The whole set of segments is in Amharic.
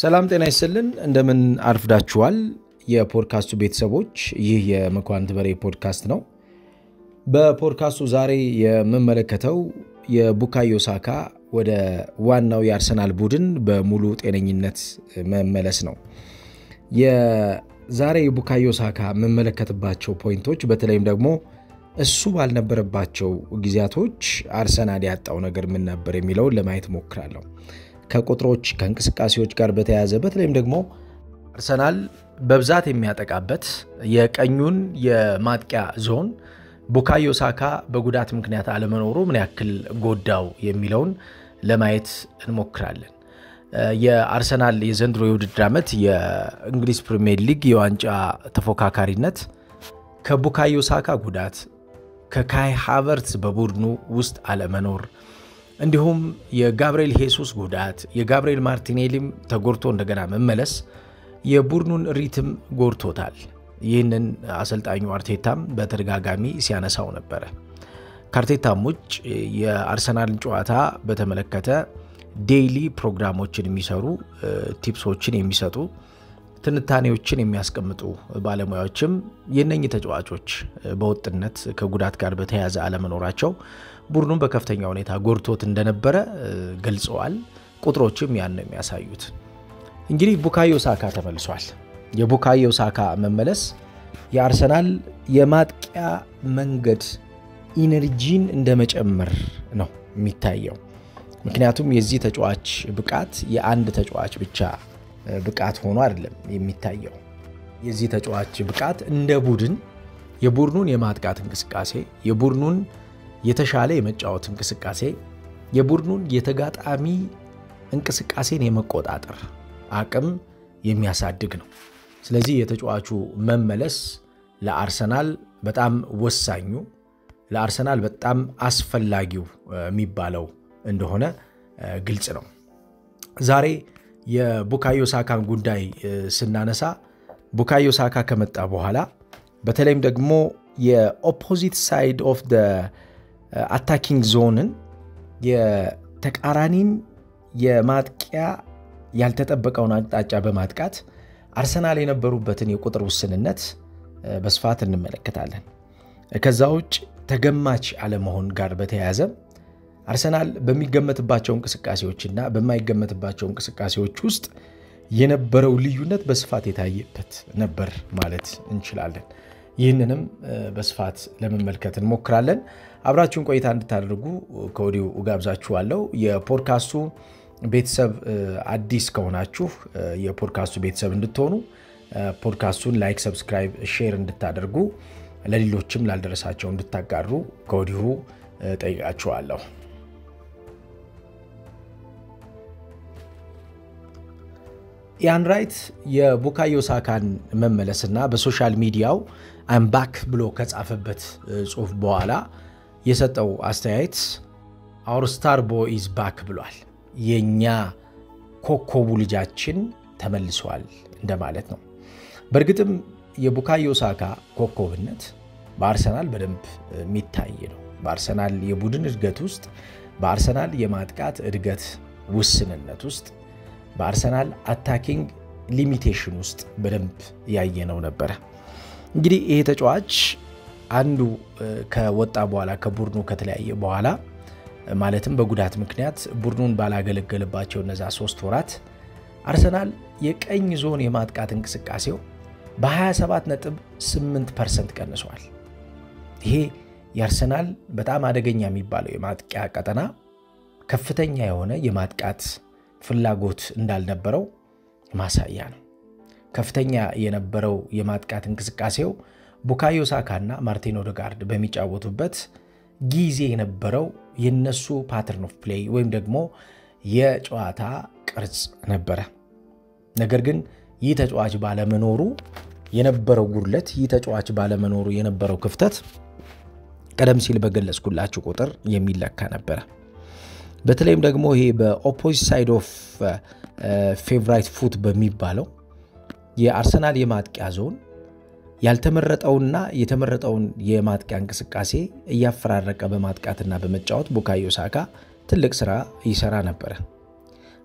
ሰላም ጤና ይስጥልን እንደምን አርፍዳችኋል የፖድካስቱ ቤተሰቦች ይህ የመኳንንት በሬ ፖድካስት ነው በፖድካስቱ ዛሬ የምመለከተው የቡካዮ ሳካ ወደ ዋናው የአርሰናል ቡድን በሙሉ ጤነኝነት መመለስ ነው የዛሬ የቡካዮ ሳካ መመለከትባቸው ፖይንቶች በተለይም ደግሞ እሱ ባልነበረባቸው ጊዜያቶች አርሰናል ያጣው ነገር ምን ነበር የሚለውን ለማየት ሞክራለሁ ከቁጥሮች ከእንቅስቃሴዎች ጋር በተያያዘ በተለይም ደግሞ አርሰናል በብዛት የሚያጠቃበት የቀኙን የማጥቂያ ዞን ቡካዮ ሳካ በጉዳት ምክንያት አለመኖሩ ምን ያክል ጎዳው የሚለውን ለማየት እንሞክራለን የአርሰናል የዘንድሮ የውድድር ዓመት የእንግሊዝ ፕሪሚየር ሊግ የዋንጫ ተፎካካሪነት ከቡካዮ ሳካ ጉዳት ከካይ ሃቨርትዝ በቡድኑ ውስጥ አለመኖር እንዲሁም የጋብሪኤል ሄሱስ ጉዳት የጋብሪኤል ማርቲኔሊም ተጎድቶ እንደገና መመለስ የቡድኑን ሪትም ጎድቶታል ይህንን አሰልጣኙ አርቴታም በተደጋጋሚ ሲያነሳው ነበር ካርቴታም ውጭ የአርሰናልን ጨዋታ በተመለከተ ዴይሊ ፕሮግራሞችን የሚሰሩ ቲፕሶችን የሚሰጡ ትንታኔዎችን የሚያስቀምጡ ባለሙያዎችም የነኚህ ተጫዋቾች በወጥነት ከጉዳት ጋር በተያያዘ አለመኖራቸው ቡድኑን በከፍተኛ ሁኔታ ጎድቶት እንደነበረ ገልጸዋል ቁጥሮችም ያን ነው የሚያሳዩት እንግዲህ ቡካዮ ሳካ ተመልሷል የቡካዮ ሳካ መመለስ የአርሰናል የማጥቂያ መንገድ ኢነርጂን እንደመጨመር ነው የሚታየው ምክንያቱም የዚህ ተጫዋች ብቃት የአንድ ተጫዋች ብቻ ብቃት ሆኖ አይደለም የሚታየው የዚህ ተጫዋች ብቃት እንደ ቡድን የቡድኑን የማጥቃት እንቅስቃሴ የቡድኑን የተሻለ የመጫወት እንቅስቃሴ የቡድኑን የተጋጣሚ እንቅስቃሴን የመቆጣጠር አቅም የሚያሳድግ ነው ስለዚህ የተጫዋቹ መመለስ ለአርሰናል በጣም ወሳኙ ለአርሰናል በጣም አስፈላጊው የሚባለው እንደሆነ ግልጽ ነው ዛሬ የቡካዮ ሳካን ጉዳይ ስናነሳ ቡካዮ ሳካ ከመጣ በኋላ በተለይም ደግሞ የኦፖዚት ሳይድ ኦፍ ዘ አታኪንግ ዞንን የተቃራኒን የማጥቂያ ያልተጠበቀውን አቅጣጫ በማጥቃት አርሰናል የነበሩበትን የቁጥር ውስንነት በስፋት እንመለከታለን ከዛው ውጭ ተገማች አለመሆን ጋር በተያያዘ አርሰናል በሚገመትባቸው እንቅስቃሴዎችና በማይገመትባቸው እንቅስቃሴዎች ውስጥ የነበረው ልዩነት በስፋት የታየበት ነበር ማለት እንችላለን ይህንንም በስፋት ለመመልከት እንሞክራለን አብራችሁን ቆይታ እንድታደርጉ ከወዲሁ ጋብዛችኋለሁ የፖድካስቱ ቤተሰብ አዲስ ከሆናችሁ የፖድካስቱ ቤተሰብ እንድትሆኑ ፖድካስቱን ላይክ ሰብስክራይብ ሼር እንድታደርጉ ለሌሎችም ላልደረሳቸው እንድታጋሩ ከወዲሁ ጠይቃችኋለሁ ኢያን ራይት የቡካዮ ሳካን መመለስና በሶሻል ሚዲያው I'm back ብሎ ከጻፈበት ጽሁፍ በኋላ የሰጠው አስተያየት our star boy is back ብሏል የኛ ኮኮቡ ልጃችን ተመልሷል እንደማለት ነው በርግጥም የቡካዮ ሳካ ኮኮብነት በአርሰናል በደንብ የሚታይ ነው በአርሰናል የቡድን እድገት ውስጥ በአርሰናል የማጥቃት እድገት ውስንነት ውስጥ በአርሰናል አታኪንግ ሊሚቴሽን ውስጥ በደንብ ያየነው ነበር እንግዲህ ይሄ ተጫዋች አንዱ ከወጣ በኋላ ከቡድኑ ከተለያየ በኋላ ማለትም በጉዳት ምክንያት ቡድኑን ባላገለገለባቸው እነዛ 3 ወራት አርሰናል የቀኝ ዞን የማጥቃት እንቅስቃሴው በ27.8% ቀንሷል ይሄ የአርሰናል በጣም አደገኛ የሚባለው የማጥቂያ ቀጠና ከፍተኛ የሆነ የማጥቃት ፍላጎት እንዳልነበረው ማሳያ ነው ከፍተኛ የነበረው የማጥቃት እንቅስቃሴው ቡካዮ ሳካና ማርቲን ኦዴጋርድ በሚጫወቱበት ጊዜ የነበረው የነሱ ፓተርን ኦፍ ፕሌይ ወይም ደግሞ የጨዋታ ቅርጽ ነበር ነገር ግን ይህ ተጫዋች ባለመኖሩ የነበረው ጉድለት ይህ ተጫዋች ባለመኖሩ የነበረው ክፍተት ቀደም ሲል በገለጽኩላችሁ ቁጥር የሚለካ ነበር በተለይም ደግሞ ይሄ በኦፖዚት ሳይድ ኦፍ ፌቨራይት ፉት በሚባለው የአርሰናል የማጥቂያ ዞን ያልተመረጠውና የተመረጠውን የማጥቂያ እንቅስቃሴ እያፈራረቀ በማጥቃትና በመጫወት ቡካዮ ሳካ ትልቅ ስራ ይሰራ ነበር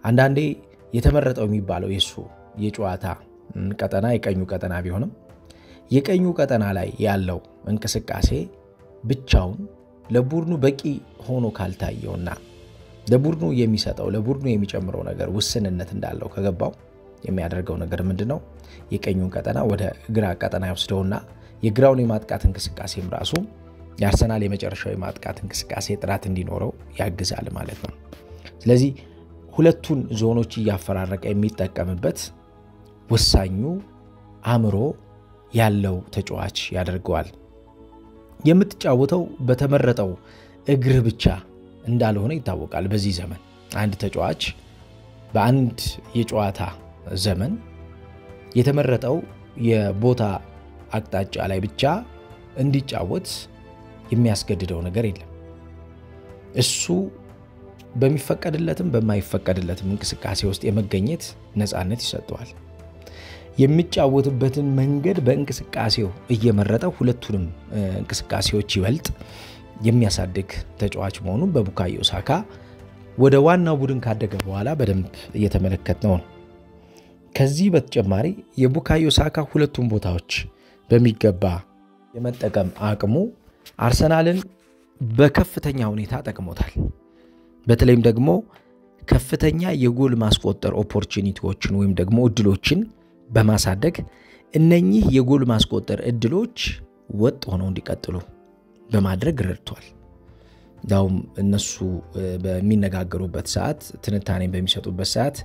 አንዳንዴ የተመረጠው የሚባለው የሱ የጨዋታ ቀጠና የቀኙ ቀጠና ቢሆንም የቀኙ ቀጠና ላይ ያለው እንቅስቃሴ ብቻውን ለቡድኑ በቂ ሆኖ ካልታየውና ለቡድኑ የሚሰጠው ለቡድኑ የሚጨምረው ነገር ውስንነት እንዳለው ከገባው የሚያደርገው ነገር ምንድነው? የቀኙን ቀጠና ወደ ግራ ቀጠና ይወስደውና የግራውን የማጥቃት እንቅስቃሴም ራሱ የአርሰናል የመጨረሻው የማጥቃት እንቅስቃሴ ጥራት እንዲኖረው ያግዛል ማለት ነው። ስለዚህ ሁለቱን ዞኖች ያፈራረቀ የሚጠቀምበት ወሳኙ አምሮ ያለው ተጫዋች ያደርገዋል። የምትጫወተው በተመረጠው እግር ብቻ እንዳልሆነ ይታወቃል። በዚህ ዘመን አንድ ተጫዋች በአንድ የጨዋታ ዘመን የተመረጠው የቦታ አቅጣጫ ላይ ብቻ እንዲጫወት የሚያስገድደው ነገር የለም። እሱ በሚፈቀድለትም በማይፈቀድለትም እንቅስቃሴ ውስጥ የመገኘት ነፃነት ይሰጠዋል። የሚጫወትበትን መንገድ በእንቅስቃሴው እየመረጠ ሁለቱንም እንቅስቃሴዎች ይበልጥ የሚያሳድግ ተጫዋች መሆኑን በቡካዮ ሳካ ወደ ዋናው ቡድን ካደገ በኋላ በደንብ እየተመለከትነው ነው። ከዚህ በተጨማሪ የቡካዮ ሳካ ሁለቱም ቦታዎች በሚገባ የመጠቀም አቅሙ አርሰናልን በከፍተኛ ሁኔታ ጠቅሞታል። በተለይም ደግሞ ከፍተኛ የጎል ማስቆጠር ኦፖርቹኒቲዎችን ወይም ደግሞ እድሎችን በማሳደግ እነኚህ የጎል ማስቆጠር እድሎች ወጥ ሆነው እንዲቀጥሉ በማድረግ ረድቷል። ዳውም እነሱ በሚነጋገሩበት ሰዓት ትንታኔ በሚሰጡበት ሰዓት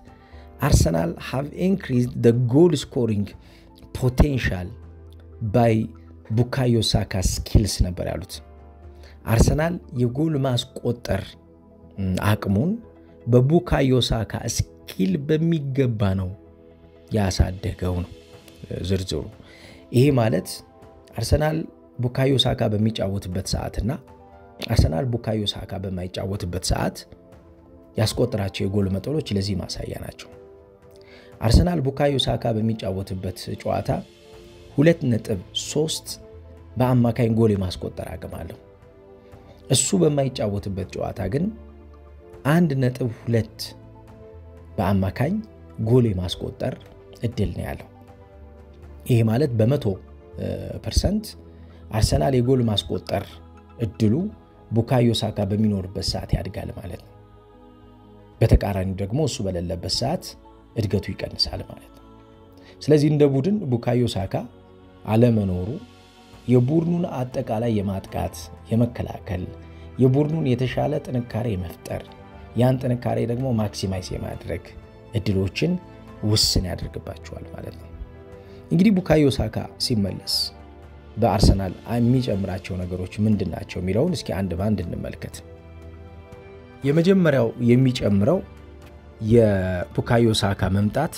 Arsenal have increased the goal scoring potential by Bukayo Saka skills ነበር ያሉት። አርሰናል የጎል ማስቆጠር አቅሙን በቡካዮ ሳካ ስኪል በሚገባ ነው ያሳደገው ነው ዝርዝሩ። ይሄ ማለት አርሰናል ቡካዮ ሳካ በሚጫወትበት ሰዓትና አርሰናል ቡካዮ ሳካ በማይጫወትበት ሰዓት ያስቆጠራቸው የጎል መጠኖች ለዚህ ማሳያ ናቸው። አርሰናል ቡካዮ ሳካ በሚጫወትበት ጨዋታ 2.3 በአማካኝ ጎል የማስቆጠር አቅም አለው። እሱ በማይጫወትበት ጨዋታ ግን 1.2 በአማካኝ ጎል የማስቆጠር እድል ነው ያለው። ይሄ ማለት በ100% አርሰናል የጎል ማስቆጠር እድሉ ቡካዮ ሳካ በሚኖርበት ሰዓት ያድጋል ማለት ነው። በተቃራኒው ደግሞ እሱ በሌለበት ሰዓት እድገቱ ይቀንሳል ማለት ነው። ስለዚህ እንደ ቡድን ቡካዮ ሳካ አለመኖሩ የቡድኑን አጠቃላይ የማጥቃት የመከላከል የቡድኑን የተሻለ ጥንካሬ መፍጠር ያን ጥንካሬ ደግሞ ማክሲማይዝ የማድረግ እድሎችን ውስን ያደርግባቸዋል ማለት ነው። እንግዲህ ቡካዮ ሳካ ሲመለስ በአርሰናል የሚጨምራቸው ነገሮች ምንድናቸው የሚለውን እስኪ አንድ ባንድ እንመልከት። የመጀመሪያው የሚጨምረው የቡካዮ ሳካ መምጣት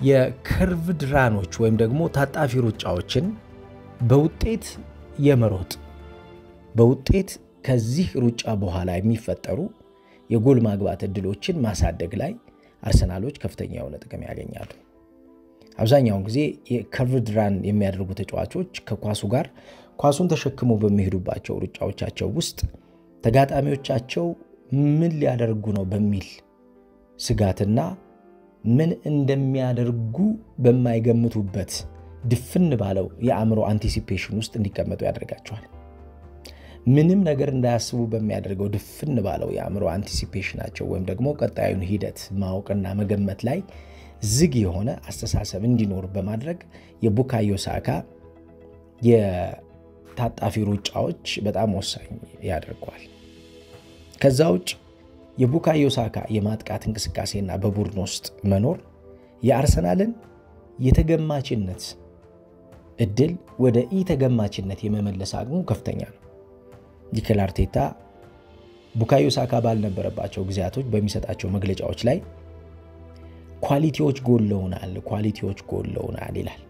የከርቭድ ራኖች ወይም ደግሞ ታጣፊ ሩጫዎችን በውጤት የመሮጥ በውጤት ከዚህ ሩጫ በኋላ የሚፈጠሩ የጎል ማግባት እድሎችን ማሳደግ ላይ አርሰናሎች ከፍተኛ የሆነ ጥቅም ያገኛሉ። አብዛኛውን ጊዜ የከርቭድ ራን የሚያደርጉ ተጫዋቾች ከኳሱ ጋር ኳሱን ተሸክመው በሚሄዱባቸው ሩጫዎቻቸው ውስጥ ተጋጣሚዎቻቸው ምን ሊያደርጉ ነው በሚል ስጋትና ምን እንደሚያደርጉ በማይገምቱበት ድፍን ባለው የአእምሮ አንቲሲፔሽን ውስጥ እንዲቀመጡ ያደርጋቸዋል። ምንም ነገር እንዳያስቡ በሚያደርገው ድፍን ባለው የአእምሮ አንቲሲፔሽናቸው ወይም ደግሞ ቀጣዩን ሂደት ማወቅና መገመት ላይ ዝግ የሆነ አስተሳሰብ እንዲኖር በማድረግ የቡካዮ ሳካ የታጣፊ ሩጫዎች በጣም ወሳኝ ያደርጋል። ከዛውጭ የቡካዮ ሳካ የማጥቃት እንቅስቃሴና በቡድን ውስጥ መኖር የአርሰናልን የተገማችነት እድል ወደ ኢተገማችነት የመመለስ አቅሙ ከፍተኛ ነው። ሚኬል አርቴታ ቡካዮ ሳካ ባልነበረባቸው ጊዜያቶች በሚሰጣቸው መግለጫዎች ላይ ኳሊቲዎች ጎለውናል ይላል።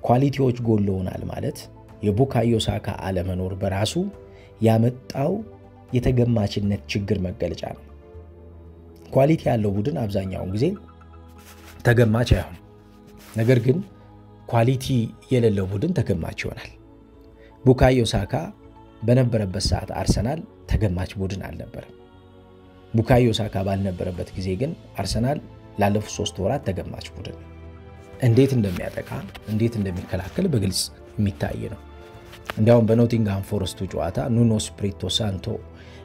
ኳሊቲዎች ጎለውናል ማለት የቡካዮ ሳካ አለመኖር በራሱ ያመጣው የተገማችነት ችግር መገለጫ ነው። ኳሊቲ ያለው ቡድን አብዛኛውን ጊዜ ተገማች አይሆንም። ነገር ግን ኳሊቲ የሌለው ቡድን ተገማች ይሆናል። ቡካዮ ሳካ በነበረበት ሰዓት አርሰናል ተገማች ቡድን አልነበረም። ቡካዮ ሳካ ባልነበረበት ጊዜ ግን አርሰናል ላለፉት 3 ወራት ተገማች ቡድን እንዴት እንደሚያጠቃ እንዴት እንደሚከላከል በግልጽ የሚታይ ነው። እንዲያውም በኖቲንግሃም ፎረስቱ ጨዋታ ኑኖ ስፕሪቶ ሳንቶ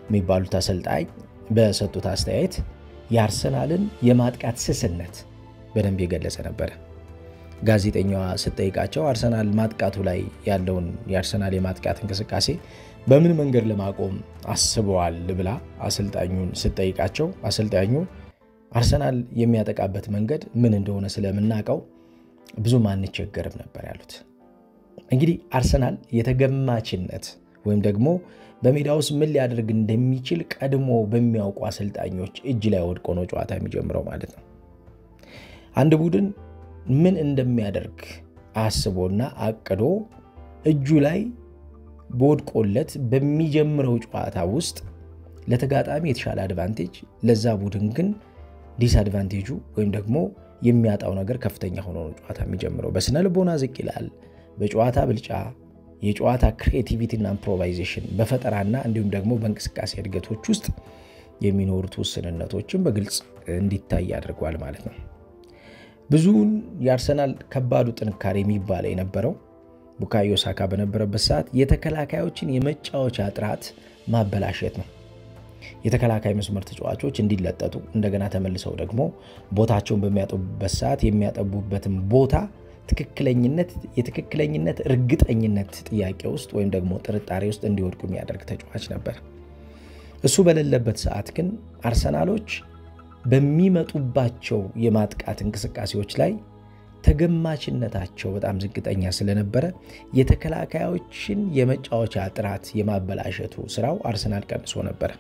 የሚባሉት አሰልጣኝ በሰጡት አስተያየት የአርሰናልን የማጥቃት ስስነት በደንብ የገለጸ ነበር። ጋዜጠኛዋ ስትጠይቃቸው አርሰናል ማጥቃቱ ላይ ያለውን የአርሰናል የማጥቃት እንቅስቃሴ በምን መንገድ ለማቆም አስበዋል ብላ አሰልጣኙን ስትጠይቃቸው አሰልጣኙ አርሰናል የሚያጠቃበት መንገድ ምን እንደሆነ ስለምናቀው ብዙ ማንቸገርም ነበር ያሉት። እንግዲህ አርሰናል የተገማችነት ወይም ደግሞ በሜዳው ውስጥ ምን ሊያደርግ እንደሚችል ቀድሞ በሚያውቁ አሰልጣኞች እጅ ላይ ወድቆ ነው ጨዋታ የሚጀምረው ማለት ነው። አንድ ቡድን ምን እንደሚያደርግ አስቦና አቅዶ እጁ ላይ ወድቆለት በሚጀምረው ጨዋታ ውስጥ ለተጋጣሚ የተሻለ አድቫንቴጅ ለዛ ቡድን ግን ዲስአድቫንቴጁ ወይም ደግሞ የሚያጣው ነገር ከፍተኛ ሆኖ ነው ጨዋታ የሚጀምረው። በስነ ልቦና ዝቅ ይላል። በጨዋታ ብልጫ የጨዋታ ክሬቲቪቲ እና ኢምፕሮቫይዜሽን በፈጠራና እንዲሁም ደግሞ በእንቅስቃሴ እድገቶች ውስጥ የሚኖሩት ውስንነቶችን በግልጽ እንዲታይ ያደርጋል ማለት ነው። ብዙውን የአርሰናል ከባዱ ጥንካሬ የሚባለው የነበረው ቡካዮ ሳካ በነበረበት ሰዓት የተከላካዮችን የመጫወቻ ጥራት ማበላሸት ነው። የተከላካይ መስመር ተጫዋቾች እንዲለጠጡ እንደገና ተመልሰው ደግሞ ቦታቸውን በሚያጠቡበት ሰዓት የሚያጠቡበትን ቦታ የትክክለኝነት እርግጠኝነት ጥያቄ ውስጥ ወይም ደግሞ ጥርጣሬ ውስጥ እንዲወድቁ የሚያደርግ ተጫዋች ነበር። እሱ በሌለበት ሰዓት ግን አርሰናሎች በሚመጡባቸው የማጥቃት እንቅስቃሴዎች ላይ ተገማችነታቸው በጣም ዝቅተኛ ስለነበረ የተከላካዮችን የመጫወቻ ጥራት የማበላሸቱ ስራው አርሰናል ቀንሶ ነበር።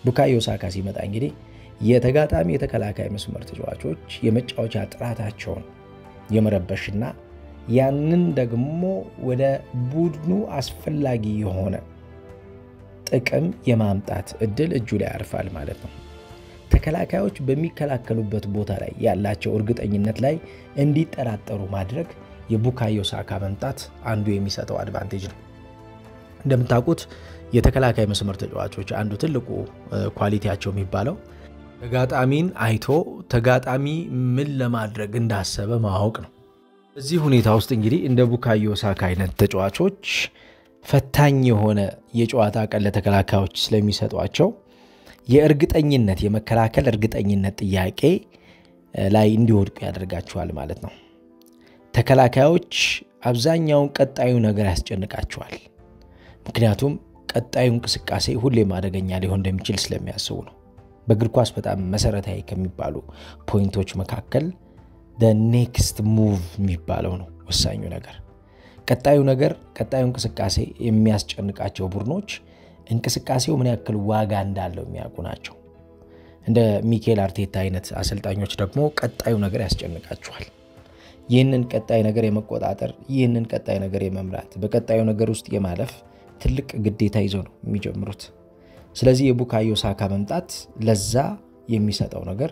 ቡካዮ ሳካ ሲመጣ እንግዲህ የተጋጣሚ የተከላካይ መስመር ተጫዋቾች የመጫወቻ ጥራታቸውን የመረበሽና ያንን ደግሞ ወደ ቡድኑ አስፈላጊ የሆነ ጥቅም የማምጣት እድል እጁ ላይ ያርፋል ማለት ነው። ተከላካዮች በሚከላከሉበት ቦታ ላይ ያላቸው እርግጠኝነት ላይ እንዲጠራጠሩ ማድረግ የቡካዮ ሳካ መምጣት አንዱ የሚሰጠው አድቫንቴጅ ነው። እንደምታውቁት የተከላካይ መስመር ተጫዋቾች አንዱ ትልቁ ኳሊቲያቸው የሚባለው ተጋጣሚን አይቶ ተጋጣሚ ምን ለማድረግ እንዳሰበ ማወቅ ነው። በዚህ ሁኔታ ውስጥ እንግዲህ እንደ ቡካዮ ሳካ አይነት ተጫዋቾች ፈታኝ የሆነ የጨዋታ ቀን ለተከላካዮች ስለሚሰጧቸው የእርግጠኝነት የመከላከል እርግጠኝነት ጥያቄ ላይ እንዲወድቁ ያደርጋቸዋል ማለት ነው። ተከላካዮች አብዛኛውን ቀጣዩ ነገር ያስጨንቃቸዋል። ምክንያቱም ቀጣዩ እንቅስቃሴ ሁሌም አደገኛ ሊሆን እንደሚችል ስለሚያስቡ ነው። በእግር ኳስ በጣም መሰረታዊ ከሚባሉ ፖይንቶች መካከል the next move የሚባለው ነው ወሳኙ ነገር። ቀጣዩ እንቅስቃሴ የሚያስጨንቃቸው ቡድኖች እንቅስቃሴው ምን ያክል ዋጋ እንዳለው የሚያውቁ ናቸው። እንደ ሚኬል አርቴታ አይነት አሰልጣኞች ደግሞ ቀጣዩ ነገር ያስጨንቃቸዋል። ይህንን ቀጣይ ነገር የመቆጣጠር ይህንን ቀጣይ ነገር የመምራት በቀጣዩ ነገር ውስጥ የማለፍ ትልቅ ግዴታ ይዘው ነው የሚጀምሩት። ስለዚህ የቡካዮ ሳካ መምጣት ለዛ የሚሰጠው ነገር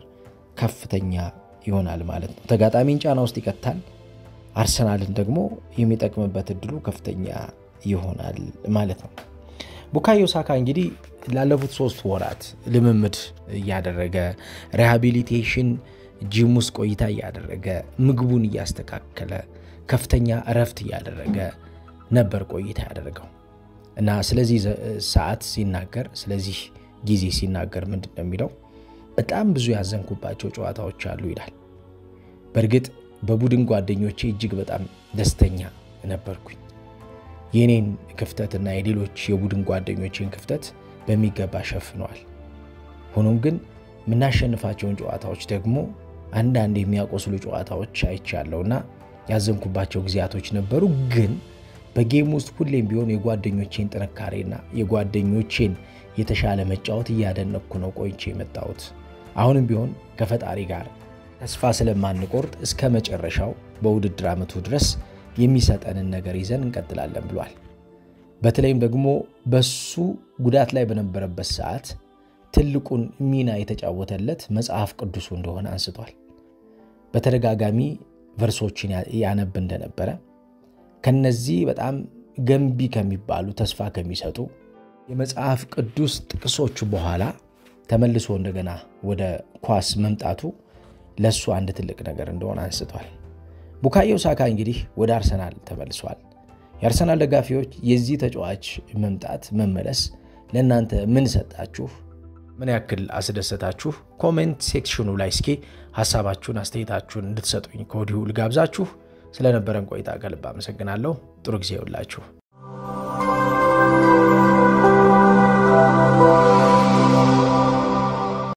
ከፍተኛ ይሆናል ማለት ነው። ተጋጣሚን ጫና ውስጥ ይከታል። አርሰናልን ደግሞ የሚጠቅምበት እድሉ ከፍተኛ ይሆናል ማለት ነው። ቡካዮ ሳካ እንግዲህ ላለፉት 3 ወራት ልምምድ ያደረገ ሪሃቢሊቴሽን ጂም ውስጥ ቆይታ ያደረገ ምግቡን ያስተካከለ ከፍተኛ እረፍት ያደረገ ነበር ቆይታ ያደረገው እና ስለዚህ ሰዓት ሲናገር ስለዚህ ጊዜ ሲናገር ምንድነው የሚለው በጣም ብዙ ያዘንኩባቸው ጨዋታዎች አሉ ይላል። በርግጥ በቡድን ጓደኞቼ እጅግ በጣም ደስተኛ ነበርኩኝ። የኔን ክፍተትና የሌሎች የቡድን ጓደኞቼን ክፍተት በሚገባ ሸፍነዋል። ሆኖም ግን ምናሸንፋቸውን ጨዋታዎች ደግሞ አንዳንድ የሚያቆስሉ ጨዋታዎች አይቻለውና ያዘንኩባቸው ጊዜያቶች ነበሩ። ግን በጌም ውስጥ ሁሌም ቢሆን የጓደኞቼን ጥንካሬና የጓደኞቼን የተሻለ መጫወት ያደነኩ ነው ቆይቼ መጣሁት። አሁንም ቢሆን ከፈጣሪ ጋር ተስፋ ስለማንቆርጥ እስከ መጨረሻው በውድድር አመቱ ድረስ የሚሰጠንን ነገር ይዘን እንቀጥላለን ብሏል። በተለይም ደግሞ በሱ ጉዳት ላይ በነበረበት ሰዓት ትልቁን ሚና የተጫወተለት መጽሐፍ ቅዱስ እንደሆነ አንስቷል። በተደጋጋሚ ቨርሶችን ያነብ እንደነበረ ከነዚህ በጣም ገንቢ ከሚባሉ ተስፋ ከሚሰጡ የመጽሐፍ ቅዱስ ጥቅሶች በኋላ ተመልሶ እንደገና ወደ ኳስ መምጣቱ ለሱ አንድ ትልቅ ነገር እንደሆነ አንስቷል። ቡካዮ ሳካ እንግዲህ ወደ አርሰናል ተመልሷል። የአርሰናል ደጋፊዎች የዚህ ተጫዋች መምጣት መመለስ ለእናንተ ምን ሰጣችሁ? ምን ያክል አስደሰታችሁ? ኮሜንት ሴክሽኑ ላይ እስኪ ሐሳባችሁን አስተያየታችሁን እንድትሰጡኝ ከወዲሁ ልጋብዛችሁ። ስለነበረን ቆይታ ከልብ አመሰግናለሁ። ጥሩ ጊዜ ይሁንላችሁ።